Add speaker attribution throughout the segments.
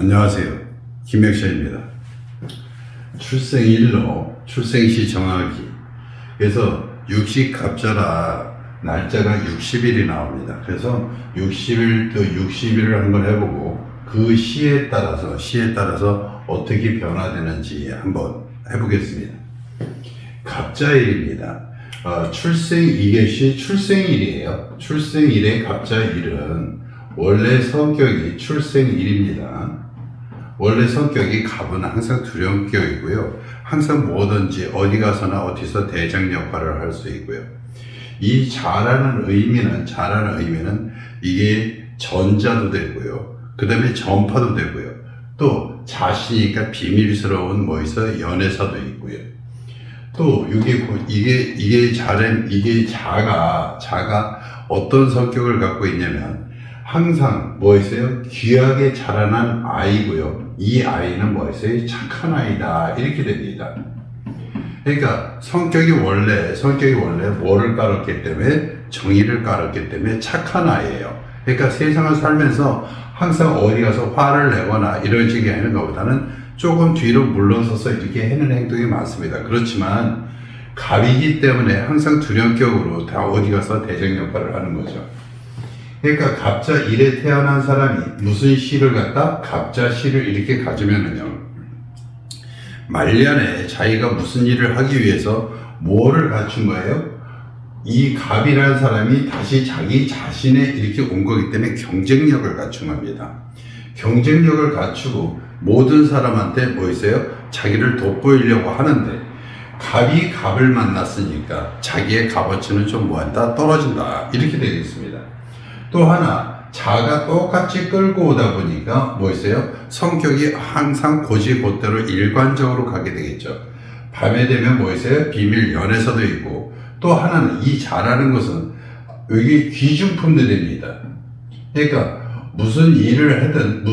Speaker 1: 안녕하세요. 김명철입니다. 출생일로 출생시 정하기. 그래서 육식갑자라 날짜가 60일이 나옵니다. 그래서 60일 또 60일을 한번 해보고 그 시에 따라서 어떻게 변화되는지 한번 해보겠습니다. 갑자일입니다. 이것이 출생일이에요. 출생일의 갑자일은 원래 성격이 출생일입니다. 원래 성격이 갑은 항상 두령격이고요. 항상 뭐든지 어디 가서나 어디서 대장 역할을 할 수 있고요. 이 자라는 의미는 이게 전자도 되고요. 그 다음에 전파도 되고요. 또 자시니까 비밀스러운 연애사도 있고요. 또 이게 자가 어떤 성격을 갖고 있냐면 항상 귀하게 자라난 아이고요. 이 아이는 착한 아이다 이렇게 됩니다. 그러니까 성격이 원래 뭐를 깔았기 때문에 정의를 깔았기 때문에 착한 아이예요. 그러니까 세상을 살면서 항상 어디 가서 화를 내거나 이런 식이 하는 것보다는 조금 뒤로 물러서서 이렇게 하는 행동이 많습니다. 그렇지만 갑이기 때문에 항상 두령격으로 다 어디 가서 대장 역할을 하는 거죠. 그러니까 갑자일에 태어난 사람이 무슨 시를 갖다 갑자시를 이렇게 가지면은요, 말년에 자기가 무슨 일을 하기 위해서 뭐를 갖춘 거예요? 이 갑이라는 사람이 다시 자기 자신에 이렇게 온 거기 때문에 경쟁력을 갖춘 겁니다. 경쟁력을 갖추고 모든 사람한테 자기를 돋보이려고 하는데 갑이 갑을 만났으니까 자기의 값어치는 좀 떨어진다 이렇게 되겠습니다. 또 하나 자가 똑같이 끌고 오다 보니까 성격이 항상 곧대로 일관적으로 가게 되겠죠. 밤에 되면 비밀 연애사도 있고, 또 하나는 이 자라는 것은 여기 귀중품들입니다. 그러니까 무슨 일을 하든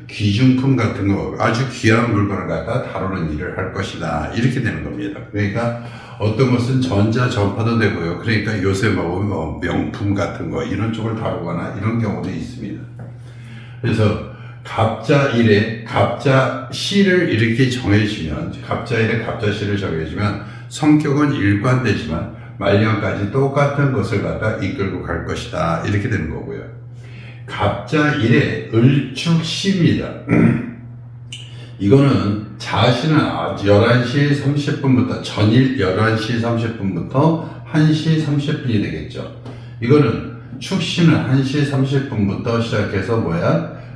Speaker 1: 귀중품 같은 거, 아주 귀한 물건을 갖다 다루는 일을 할 것이다 이렇게 되는 겁니다. 그러니까 어떤 것은 전자 전파도 되고요. 그러니까 요새 명품 같은 거 이런 쪽을 다루거나 이런 경우도 있습니다. 그래서 갑자일에 갑자시를 이렇게 정해주면, 갑자일에 갑자시를 정해주면 성격은 일관되지만 말년까지 똑같은 것을 갖다 이끌고 갈 것이다 이렇게 되는 거고요. 갑자일에 을축시입니다. 이거는 자시는 11시 30분부터 전일 11시 30분부터 1시 30분이 되겠죠. 이거는 축시는 1시 30분부터 시작해서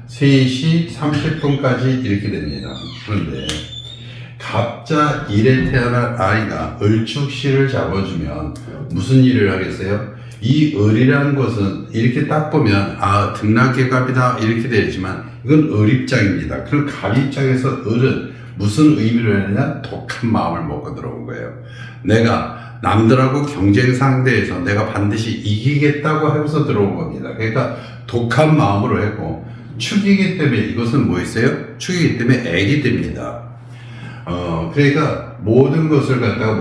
Speaker 1: 3시 30분까지 이렇게 됩니다. 그런데 갑자일에 태어난 아이가 을축시를 잡아주면 무슨 일을 하겠어요? 이 을이라는 것은 이렇게 딱 보면 등락계갑이다 이렇게 되지만 이건 을 입장입니다. 그럼 갑 입장에서 을은 무슨 의미를 하느냐? 독한 마음을 먹고 들어온 거예요. 내가 남들하고 경쟁 상대에서 내가 반드시 이기겠다고 하면서 들어온 겁니다. 그러니까 독한 마음으로 했고, 축이기 때문에 이것은 축이기 때문에 액이 됩니다. 그러니까 모든 것을 갖다가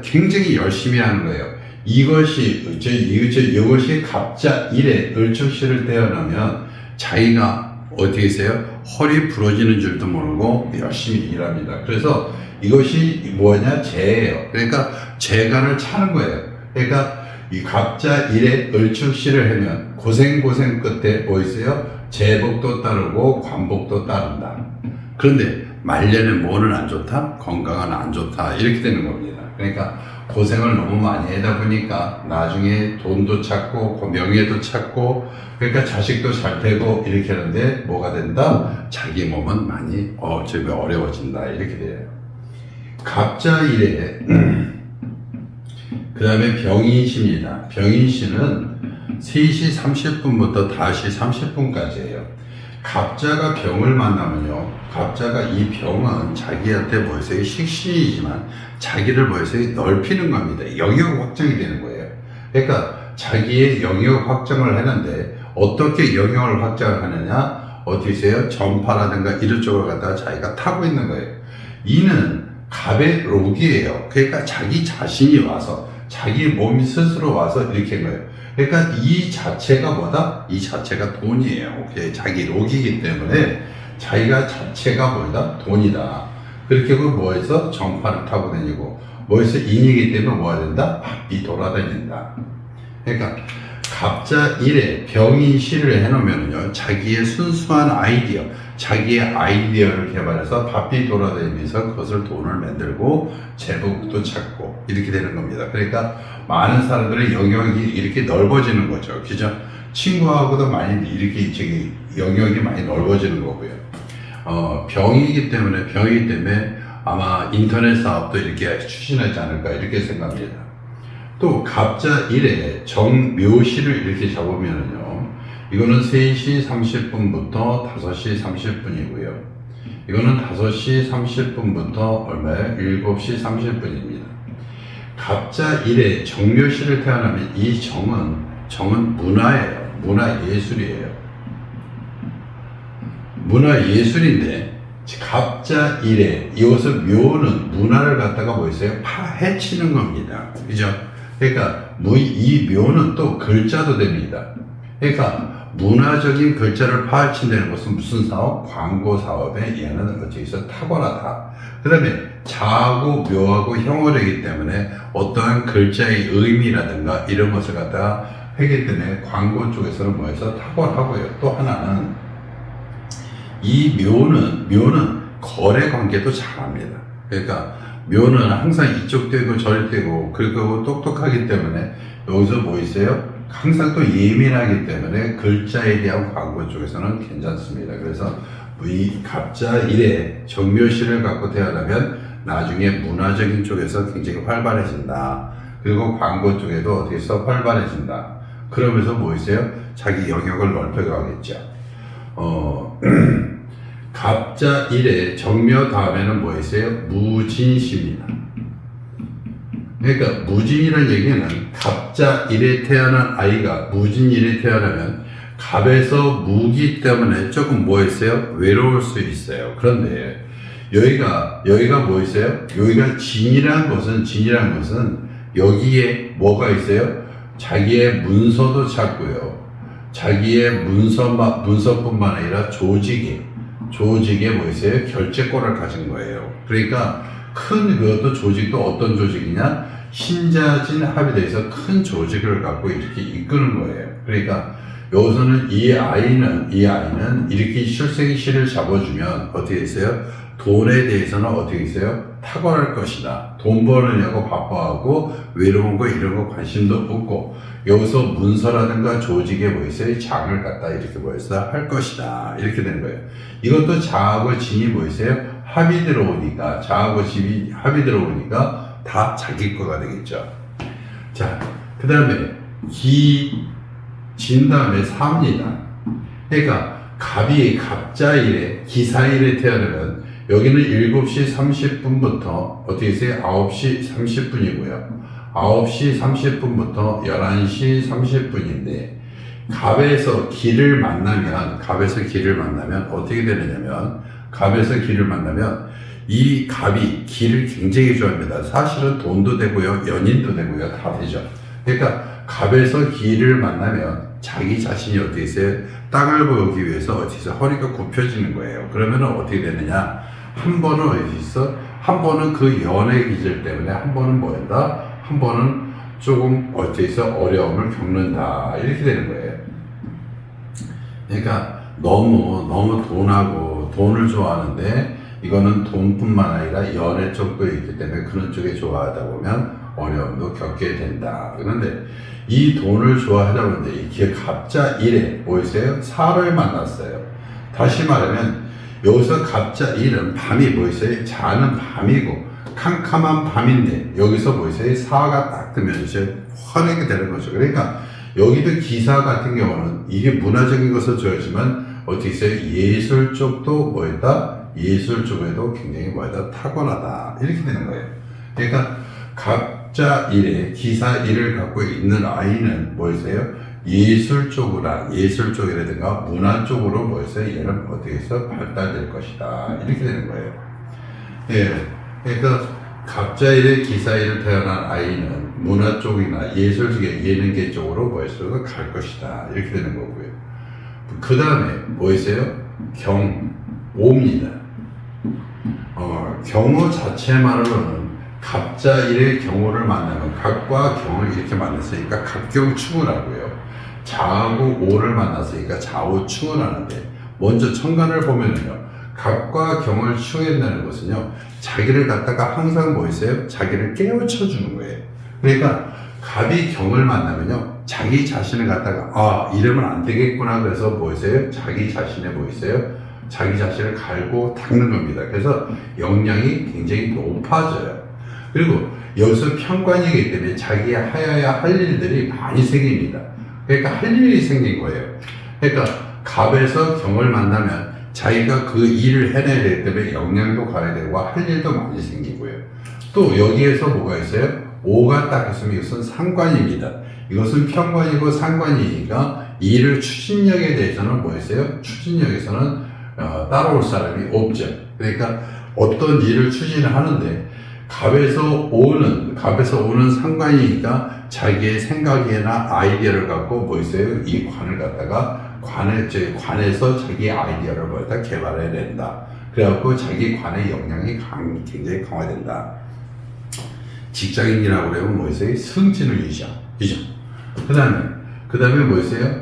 Speaker 1: 굉장히 열심히 하는 거예요. 이것이 갑자일에 을축시를 태어나면 자기가 허리 부러지는 줄도 모르고 열심히 일합니다. 그래서 이것이 재예요. 그러니까 재간을 차는 거예요. 그러니까 이 갑자일에 을축시를 하면 고생 끝에 재복도 따르고 관복도 따른다. 그런데 말년에 뭐는 안 좋다? 건강은 안 좋다. 이렇게 되는 겁니다. 그러니까 고생을 너무 많이 하다 보니까 나중에 돈도 찾고 명예도 찾고, 그러니까 자식도 잘 되고 이렇게 하는데 뭐가 된다? 자기 몸은 많이 어려워진다 이렇게 돼요. 갑자일에 그 다음에 병인시입니다. 병인시는 3시 30분부터 5시 30분까지예요. 갑자가 병을 만나면요, 갑자가 이 병은 자기한테 식신이지만 자기를 넓히는 겁니다. 영역 확장이 되는 거예요. 그러니까 자기의 영역 확장을 하는데 어떻게 영역을 확장을 하느냐? 전파라든가 이런 쪽을 갖다가 자기가 타고 있는 거예요. 이는 갑의 록이에요. 그러니까 자기 자신이 와서 자기 몸이 스스로 와서 이렇게 한 거예요. 그러니까 이 자체가 이 자체가 돈이에요. 자기 록이기 때문에 자기가 자체가 뭐다? 돈이다. 그렇게 하고 뭐해서 정파를 타고 다니고 뭐해서 인이기 때문에 뭐가 된다? 바삐 돌아다닌다. 그러니까 갑자 1에 병인시를 해놓으면요, 자기의 순수한 아이디어, 자기의 아이디어를 개발해서 바삐 돌아다니면서 그것을 돈을 만들고 제복도 찾고 이렇게 되는 겁니다. 그러니까 많은 사람들의 영역이 이렇게 넓어지는 거죠. 그죠? 친구하고도 많이 이렇게 영역이 많이 넓어지는 거고요. 병이기 때문에 아마 인터넷 사업도 이렇게 추진하지 않을까 이렇게 생각합니다. 또 갑자 1에 정묘시를 이렇게 잡으면요, 이거는 3시 30분부터 5시 30분이고요. 이거는 5시 30분부터 얼마예요? 7시 30분입니다. 갑자 1에 정묘시를 태어나면 이 정은 문화예요. 문화예술이에요. 문화예술인데 갑자 1에 이것을 묘는 문화를 갖다가 뭐 있어요? 파헤치는 겁니다. 그죠? 그러니까 이 묘는 또 글자도 됩니다. 그러니까 문화적인 글자를 파헤친다는 것은 무슨 사업? 광고 사업에 얘는 어찌해서 탁월하다. 그 다음에 자하고 묘하고 형어되기 때문에 어떠한 글자의 의미라든가 이런 것을 갖다가 하기 때문에 광고 쪽에서는 뭐해서 탁월하고요. 또 하나는 이 묘는 거래 관계도 잘합니다. 그러니까 묘는 항상 이쪽 되고 저리 되고 그리고 똑똑하기 때문에 여기서 뭐 있어요? 항상 또 예민하기 때문에 글자에 대한 광고 쪽에서는 괜찮습니다. 그래서 이 갑자 1에 정묘시를 갖고 태어나면 나중에 문화적인 쪽에서 굉장히 활발해진다. 그리고 광고 쪽에도 어떻게 해서 활발해진다. 그러면서 뭐 있어요? 자기 영역을 넓혀가겠죠. 갑자 1에 정묘 다음에는 뭐 있어요? 무진시입니다. 그러니까 무진이라는 얘기는 갑자 1에 태어난 아이가 무진 1에 태어나면 갑에서 무기 때문에 조금 뭐 있어요? 외로울 수 있어요. 그런데 여기가 뭐 있어요? 여기가 진이라는 것은 여기에 뭐가 있어요? 자기의 문서도 찾고요. 자기의 문서뿐만 아니라 조직에 뭐 있어요? 결재권을 가진 거예요. 그러니까 그것도 조직도 어떤 조직이냐? 신자진 합의돼서 큰 조직을 갖고 이렇게 이끄는 거예요. 그러니까 여기서는 이 아이는 이렇게 출생시를 잡아주면 어떻게 있어요? 돈에 대해서는 어떻게 있어요? 탁월할 것이다. 돈 버느냐고 바빠하고 외로운 거 이런 거 관심도 없고 여기서 문서라든가 조직에 뭐 있어요? 장을 갖다 이렇게 뭐 있어 할 것이다. 이렇게 되는 거예요. 이것도 자하고 진이 뭐 있어요? 합이 들어오니까 자하고 진이 합이 들어오니까 다 자기 거가 되겠죠. 자, 그 다음에 진 다음에 사입니다. 그러니까 갑이 갑자일에 기사일에 태어나면 여기는 7시 30분부터 어떻게 있어요? 9시 30분이고요. 9시 30분부터 11시 30분인데 갑에서 길을 만나면 어떻게 되느냐면 갑에서 길을 만나면 이 갑이 길을 굉장히 좋아합니다. 사실은 돈도 되고요, 연인도 되고요, 다 되죠. 그러니까 갑에서 길을 만나면 자기 자신이 어떻게 있어요? 땅을 보기 위해서 어떻게 있어? 허리가 굽혀지는 거예요. 그러면 어떻게 되느냐? 한 번은 어디 있어? 한 번은 그 연애 기질 때문에 한 번은 뭐한다? 한 번은 조금 어떻게 있어? 어려움을 겪는다. 이렇게 되는 거예요. 그러니까 너무 돈을 좋아하는데 이거는 돈뿐만 아니라 연애 쪽도 있기 때문에 그런 쪽에 좋아하다 보면 어려움도 겪게 된다. 그런데 이 돈을 좋아하다 보는데 이게 갑자 1에 보이세요? 사를 만났어요. 다시 말하면 여기서 갑자 1은 밤이 보이세요? 자는 밤이고 캄캄한 밤인데 여기서 보이세요? 사가 딱 뜨면 이제 화내게 되는 거죠. 그러니까 여기도 기사 같은 경우는 이게 문화적인 것을 좋아하지만 어떻게 있어요? 예술 쪽도 뭐였다? 예술 쪽에도 굉장히 뭐였다? 타고나다. 이렇게 되는 거예요. 그러니까 갑자 1에 기사 1을 갖고 있는 아이는 뭐였어요? 예술 쪽이라든가 문화 쪽으로 뭐였어요? 얘는 어떻게 해서 발달될 것이다. 이렇게 되는 거예요. 예. 그러니까 갑자 1에 기사 1을 태어난 아이는 문화 쪽이나 예술 쪽에 예능계 쪽으로 뭐였어요? 갈 것이다. 이렇게 되는 거고요. 그 다음에 뭐 있어요? 오입니다. 경우 자체만으로는 갑자 일의 경우를 만나면 갑과 경을 이렇게 만났으니까 갑경충을 자하고 오를 만났으니까 좌우충을 하는데, 먼저 천간을 보면은요, 갑과 경을 충한다는 것은요, 자기를 갖다가 항상 뭐 있어요? 자기를 깨우쳐 주는 거예요. 그러니까 갑이 경을 만나면요, 자기 자신을 갖다가 이러면 안 되겠구나, 그래서 뭐 있어요? 자기 자신의 뭐 있어요? 자기 자신을 갈고 닦는 겁니다. 그래서 역량이 굉장히 높아져요. 그리고 여기서 편관이기 때문에 자기 하여야 할 일들이 많이 생깁니다. 그러니까 할 일이 생긴 거예요. 그러니까 갑에서 경을 만나면 자기가 그 일을 해내야 되기 때문에 역량도 가야 되고 할 일도 많이 생기고요. 또 여기에서 뭐가 있어요? 오가 딱 있으면 이것은 상관입니다. 이것은 편관이고 상관이니까 일을 추진력에 대해서는 뭐 있어요? 추진력에서는 따라올 사람이 없죠. 그러니까 어떤 일을 추진을 하는데 갑에서 오는 상관이니까 자기의 생각이나 아이디어를 갖고 뭐 있어요? 이 관을 갖다가 관에서 자기의 아이디어를 뭐 다 개발해야 된다. 그래갖고 자기 관의 역량이 굉장히 강화된다. 직장인이라고 그러면 뭐 있어요? 승진을 유지하죠. 그죠? 그 다음에 뭐 있어요?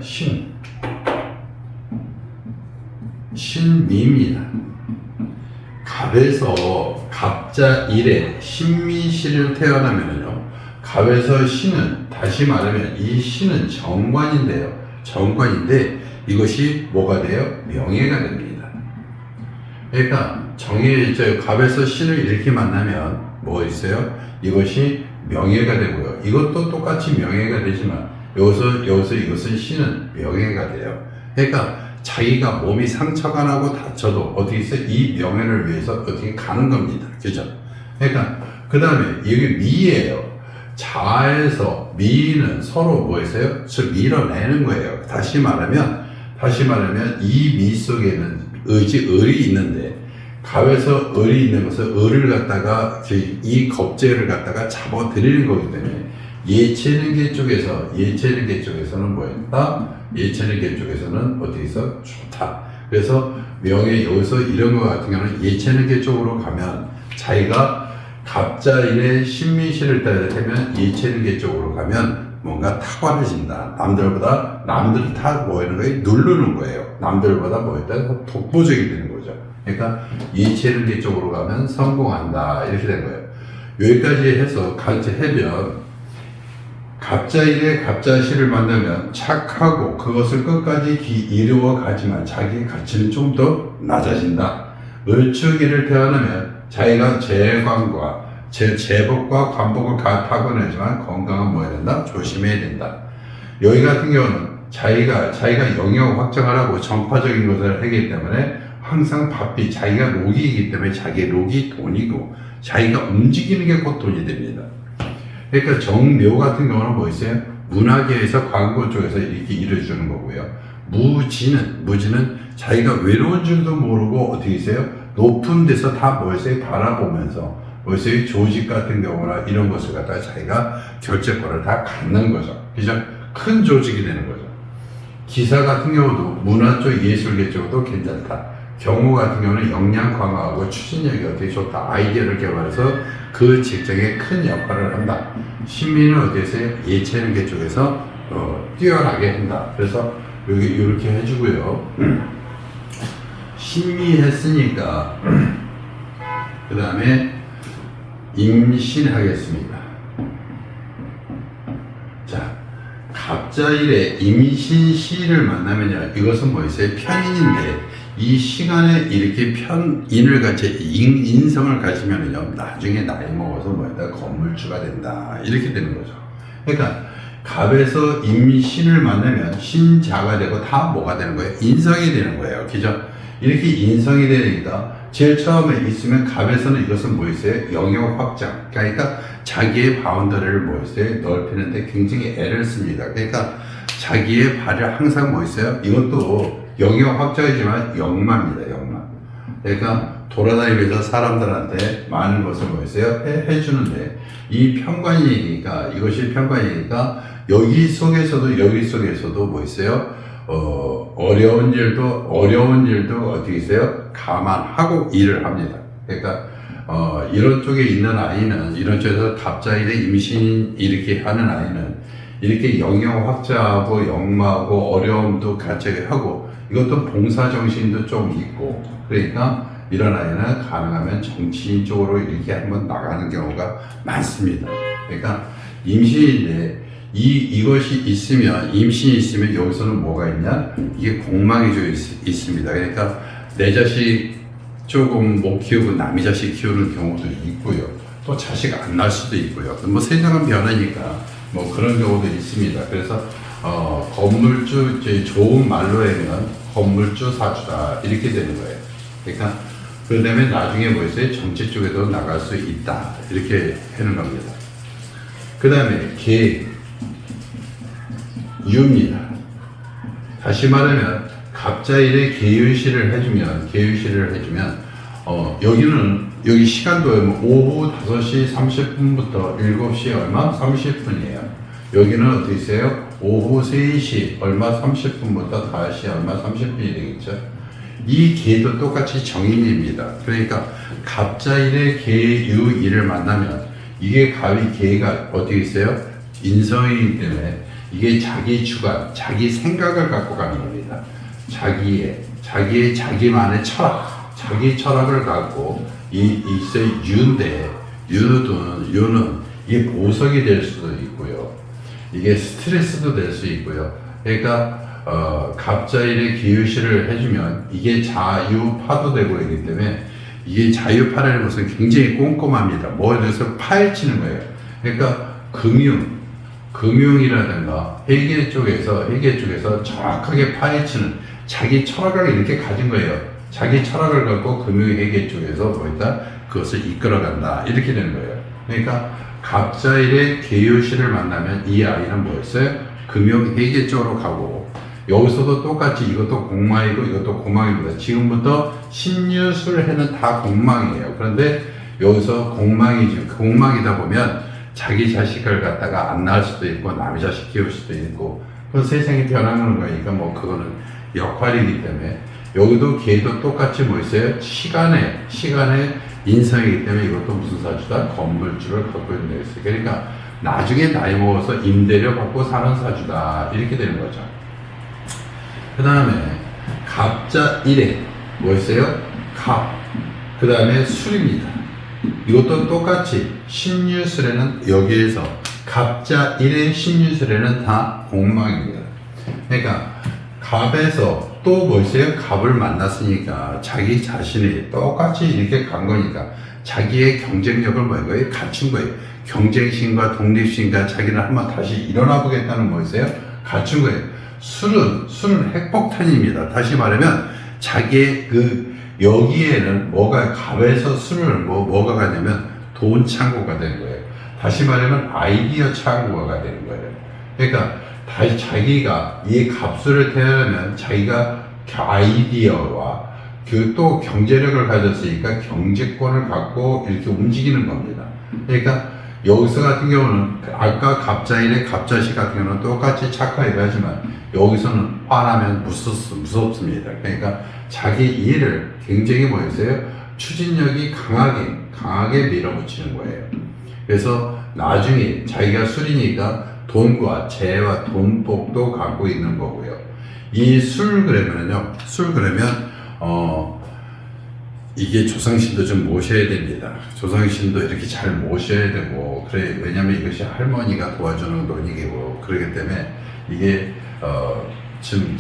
Speaker 1: 신미입니다. 갑에서 갑자 일에 신미시를 태어나면요, 갑에서 신은, 다시 말하면 이 신은 정관인데 이것이 뭐가 돼요? 명예가 됩니다. 그러니까 갑에서 신을 이렇게 만나면 뭐 있어요? 이것이 명예가 되고요. 이것도 똑같이 명예가 되지만 여기서 이것은 신은 명예가 돼요. 그러니까 자기가 몸이 상처가 나고 다쳐도 어떻게 있어요? 이 명예를 위해서 어떻게 가는 겁니다. 그죠? 그러니까 그 다음에 여기 미예요. 자에서 미는 서로 뭐 있어요? 밀어내는 거예요. 다시 말하면 이 미 속에는 을이 있는데, 갑에서 을이 있는 것은 을을 갖다가 이 겁재를 갖다가 잡아들이는 거기 때문에 예체능계 쪽에서는 뭐였다? 예체능계 쪽에서는 어떻게 있어? 좋다. 그래서 명예, 여기서 이런 거 같은 경우는 예체능계 쪽으로 가면 자기가 갑자일에 신미시를 따야 되면 예체능계 쪽으로 가면 뭔가 탁월해진다. 남들을 다 뭐 하는 거예요? 누르는 거예요. 남들보다 뭐 했다? 독보적이 되는 거죠. 그러니까 예체능계 쪽으로 가면 성공한다. 이렇게 된 거예요. 여기까지 해서 해변 갑자일에 갑자시를 만나면 착하고 그것을 끝까지 이루어 가지만 자기의 가치는 좀 더 낮아진다. 을축일을 태어나면 자기가 제복과 관복을 타고내지만 건강은 뭐 해야 된다? 조심해야 된다. 여기 같은 경우는 자기가 영역 확장을 하고 정파적인 것을 하기 때문에 항상 바삐, 자기가 록이기 때문에 자기의 록이 돈이고 자기가 움직이는 게 곧 돈이 됩니다. 그러니까 정묘 같은 경우는 뭐 있어요? 문화계에서 광고 쪽에서 이렇게 일을 주는 거고요. 무지는 자기가 외로운 줄도 모르고 어떻게 있어요? 높은 데서 다 뭐 있어요? 바라보면서 뭐 있어요? 조직 같은 경우나 이런 것을 갖다가 자기가 결재권을 다 갖는 거죠. 그죠? 큰 조직이 되는 거죠. 기사 같은 경우도 문화 쪽, 예술계 쪽도 괜찮다. 경우 같은 경우는 역량 강화하고 추진력이 어떻게 좋다. 아이디어를 개발해서 그 직장에 큰 역할을 한다. 신미는 어디에서 예체능계 쪽에서 뛰어나게 한다. 그래서 여기 이렇게 해주고요. 신미 했으니까 그 다음에 임신하겠습니다. 자, 갑자일에 임신시를 만나면요, 이것은 뭐 있어요? 편인인데 이 시간에 이렇게 인성을 가지면은요, 나중에 나이 먹어서 뭐다 건물주가 된다. 이렇게 되는 거죠. 그러니까 갑에서 임신을 만나면 신자가 되고 다 뭐가 되는 거예요? 인성이 되는 거예요. 그죠? 이렇게 인성이 되니까 제일 처음에 있으면 갑에서는 이것은 뭐 있어요? 영역 확장. 그러니까 자기의 바운더리를 뭐 있어요? 넓히는데 굉장히 애를 씁니다. 그러니까 자기의 발을 항상 뭐 있어요? 이것도 영역 확장이지만 역마입니다. 역마. 그러니까 돌아다니면서 사람들한테 많은 것을 뭐 있어요? 해주는데 이 편관이니까, 이것이 편관이니까 여기 속에서도 뭐 있어요? 어려운 일도 어떻게 있어요? 감안하고 일을 합니다. 그러니까 이런 쪽에 있는 아이는, 이런 쪽에서 갑자일에 임신 이렇게 하는 아이는 이렇게 영역 확장하고 역마하고 어려움도 같이 하고, 이것도 봉사정신도 좀 있고, 그러니까 이런 아이는 가능하면 정치인 쪽으로 이렇게 한번 나가는 경우가 많습니다. 그러니까 임신인데 이것이 있으면, 임신이 있으면 여기서는 뭐가 있냐? 이게 공망이 좀 있습니다. 그러니까 내 자식 조금 못 키우고 남의 자식 키우는 경우도 있고요. 또 자식 안 낳을 수도 있고요. 뭐 세상은 변하니까 뭐 그런 경우도 있습니다. 그래서 건물주, 좋은 말로에는 건물주 사주다 이렇게 되는 거예요. 그러니까 그 다음에 나중에 뭐 있어요? 정치 쪽에도 나갈 수 있다 이렇게 하는 겁니다. 그 다음에 유입니다. 다시 말하면 갑자일에 계유시를 해주면 여기 시간도 오후 5시 30분부터 7시 얼마? 30분이에요. 여기는 어떻게 있어요? 오후 3시 얼마? 30분부터 5시 얼마? 30분이 되겠죠. 이 계도 똑같이 정인입니다. 그러니까 갑자일에 계유일을 만나면 이게 계가 어떻게 있어요? 인성이기 때문에 이게 자기 주관, 자기 생각을 갖고 가는 겁니다. 자기만의 철학, 자기 철학을 갖고 있어요. 유는 이게 보석이 될 수도 있고요. 이게 스트레스도 될 수 있고요. 그러니까 갑자일에 기유시를 해주면 이게 자유파도 되고 있기 때문에, 이게 자유파라는 것은 굉장히 꼼꼼합니다. 뭐에 대해서 파헤치는 거예요. 그러니까 금융이라든가 회계 쪽에서 정확하게 파헤치는, 자기 철학을 이렇게 가진 거예요. 자기 철학을 갖고 금융회계 쪽에서 그것을 이끌어간다 이렇게 되는 거예요. 그러니까 갑자일에 계유시를 만나면 이 아이는 뭐였어요? 금융회계 쪽으로 가고, 여기서도 똑같이 이것도 공망이고 이것도 공망입니다. 지금부터 신유술해는 다 공망이에요. 그런데 여기서 공망이다 보면 자기 자식을 갖다가 안 낳을 수도 있고 남의 자식 키울 수도 있고, 그 세상이 변하는 거니까 뭐 그거는 역할이기 때문에, 여기도 걔도 똑같이 뭐 있어요? 시간의 인성이기 때문에 이것도 무슨 사주다? 건물주를 갖고 있는 데 있어요. 그러니까 나중에 나이 먹어서 임대료 받고 사는 사주다 이렇게 되는 거죠. 그 다음에 갑자일에 뭐 있어요? 그 다음에 술입니다. 이것도 똑같이 신유술에는, 여기에서 갑자일의 신유술에는 다 공망입니다. 그러니까 갑에서 또 뭐 있어요? 갑을 만났으니까 자기 자신이 똑같이 이렇게 간 거니까 자기의 경쟁력을 뭐예요? 갖춘 거예요. 경쟁심과 독립심과 자기는 한번 다시 일어나 보겠다는 뭐 있어요? 갖춘 거예요. 술은 핵폭탄입니다. 다시 말하면 자기의 여기에는 갑에서 술을 뭐가 가냐면 돈 창고가 되는 거예요. 다시 말하면 아이디어 창고가 되는 거예요. 그러니까 다시 자기가 이 갑술을 태우려면 자기가 아이디어와 또 경제력을 가졌으니까 경제권을 갖고 이렇게 움직이는 겁니다. 그러니까 여기서 같은 경우는 아까 갑자일의 갑자시 같은 경우는 똑같이 착하게 하지만 여기서는 화나면 무섭습니다. 그러니까 자기 일을 굉장히 추진력이 강하게 밀어붙이는 거예요. 그래서 나중에 자기가 술이니까 돈과 재와 돈복도 갖고 있는 거고요. 이 술그램은요, 이게 조상신도 좀 모셔야 됩니다. 조상신도 이렇게 잘 모셔야 되고, 그래, 왜냐면 이것이 할머니가 도와주는 돈이고, 그렇기 때문에 이게, 좀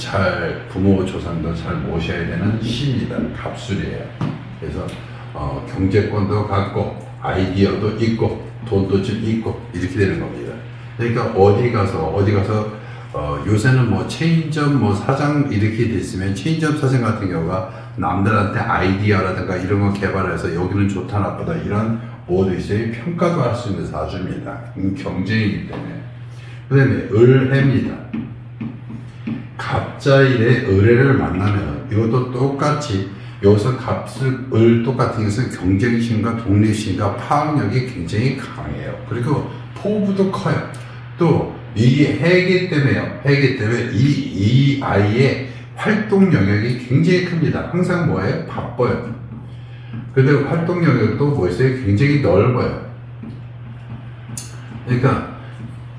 Speaker 1: 부모 조상도 잘 모셔야 되는 시입니다. 갑술이에요. 그래서, 경제권도 갖고, 아이디어도 있고, 돈도 좀 있고, 이렇게 되는 겁니다. 그러니까 어디 가서 요새는 체인점 사장 이렇게 됐으면, 체인점 사장 같은 경우가 남들한테 아이디어라든가 이런 거 개발해서 여기는 좋다 나쁘다 이런 뭐도 있어요. 평가도 할 수 있는 사주입니다. 경쟁이기 때문에. 그 다음에 을해입니다. 갑자일에 을해를 만나면 이것도 똑같이 여기서 을 똑같은 것은 경쟁심과 독립심과 파악력이 굉장히 강해요. 그리고 포부도 커요. 또 이게 해기 때문에요. 해기 때문에 이 아이의 활동 영역이 굉장히 큽니다. 항상 뭐예요? 바빠요. 근데 활동 영역도 뭐 있어요? 굉장히 넓어요. 그러니까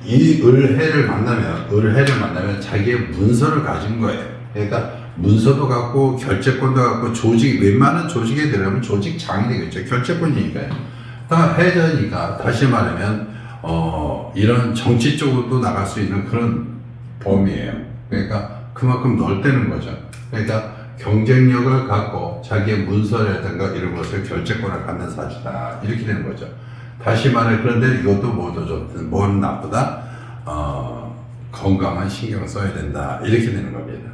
Speaker 1: 이 을해를 만나면 자기의 문서를 가진 거예요. 그러니까 문서도 갖고 결재권도 갖고 조직, 웬만한 조직에 들어가면 조직장이 되겠죠. 결재권이니까요. 다 해자니까 다시 말하면 이런 정치 쪽으로도 나갈 수 있는 그런 범위예요. 그러니까 그만큼 넓다는 거죠. 그러니까 경쟁력을 갖고 자기의 문서라든가 이런 것을 결재권을 갖는 사주다. 이렇게 되는 거죠. 다시 말해, 그런데 이것도 뭐도 좋든, 뭐는 나쁘다? 건강한 신경 써야 된다. 이렇게 되는 겁니다.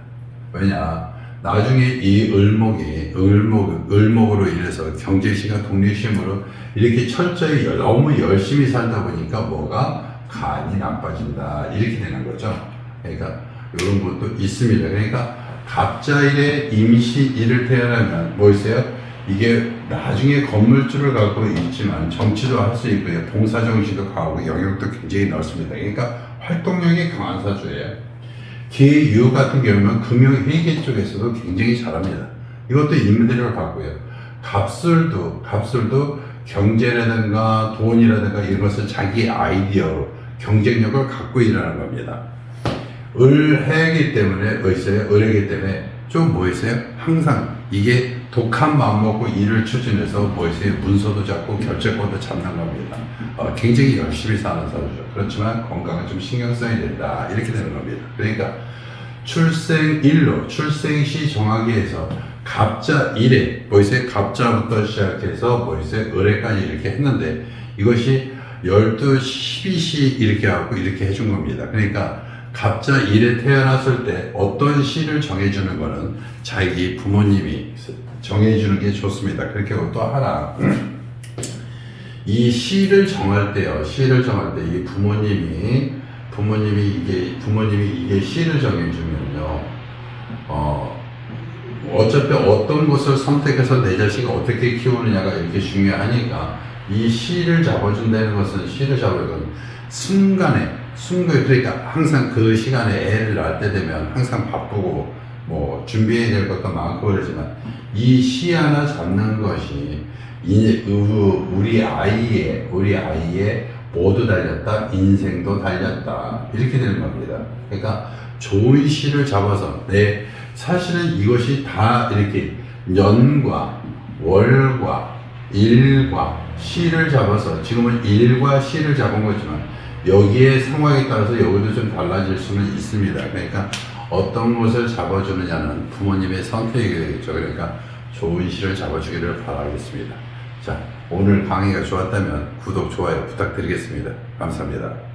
Speaker 1: 왜냐? 나중에 이 을목으로 인해서 경제심과 독립심으로 이렇게 철저히 너무 열심히 살다 보니까 뭐가 간이 나빠진다. 이렇게 되는 거죠. 그러니까 이런 것도 있습니다. 그러니까 갑자일에 임시일을 태어나면 뭐 있어요? 이게 나중에 건물주를 갖고 있지만 정치도 할 수 있고요. 봉사정신도 가고 영역도 굉장히 넓습니다. 그러니까 활동력이 강한 사주예요. 기유 같은 경우는 금융회계 쪽에서도 굉장히 잘합니다. 이것도 인문대를 받고요. 갑술도 경제라든가 돈이라든가 이런 것을 자기 아이디어로 경쟁력을 갖고 일하는 겁니다. 을해이기 때문에 을해이기 때문에 좀 뭐 있어요? 항상 이게 독한 마음 먹고 일을 추진해서 뭐 있어요? 문서도 잡고 결재권도 잡는 겁니다. 굉장히 열심히 사는 사주죠. 그렇지만 건강을 좀 신경 써야 된다. 이렇게 되는 겁니다. 그러니까 출생일로 출생시 정하기 위해서 갑자일에 뭐 있어요? 갑자부터 시작해서 뭐 있어요? 을해까지 이렇게 했는데 이것이 12, 12시 이렇게 하고 이렇게 해준 겁니다. 그러니까 갑자일에 태어났을 때 어떤 시를 정해주는 거는 자기 부모님이 정해주는 게 좋습니다. 그렇게 하고 또 하나, 이 시를 정할 때요. 시를 정할 때 이 부모님이 이게 시를 정해주면요. 어차피 어떤 것을 선택해서 내 자식을 어떻게 키우느냐가 이렇게 중요하니까 이 시를 잡아준다는 것은 순간에 그러니까 항상 그 시간에 애를 낳을 때 되면 항상 바쁘고 뭐 준비해야 될 것도 많고 그러지만 이 시 하나 잡는 것이 우리 아이의 모두 달렸다, 인생도 달렸다 이렇게 되는 겁니다. 그러니까 좋은 시를 잡아서 사실은 이것이 다 이렇게 년과 월과 일과 시를 잡아서 지금은 일과 시를 잡은 거지만 여기에 상황에 따라서 여기도 좀 달라질 수는 있습니다. 그러니까 어떤 것을 잡아주느냐는 부모님의 선택이 되겠죠. 그러니까 좋은 시를 잡아주기를 바라겠습니다. 자, 오늘 강의가 좋았다면 구독, 좋아요 부탁드리겠습니다. 감사합니다.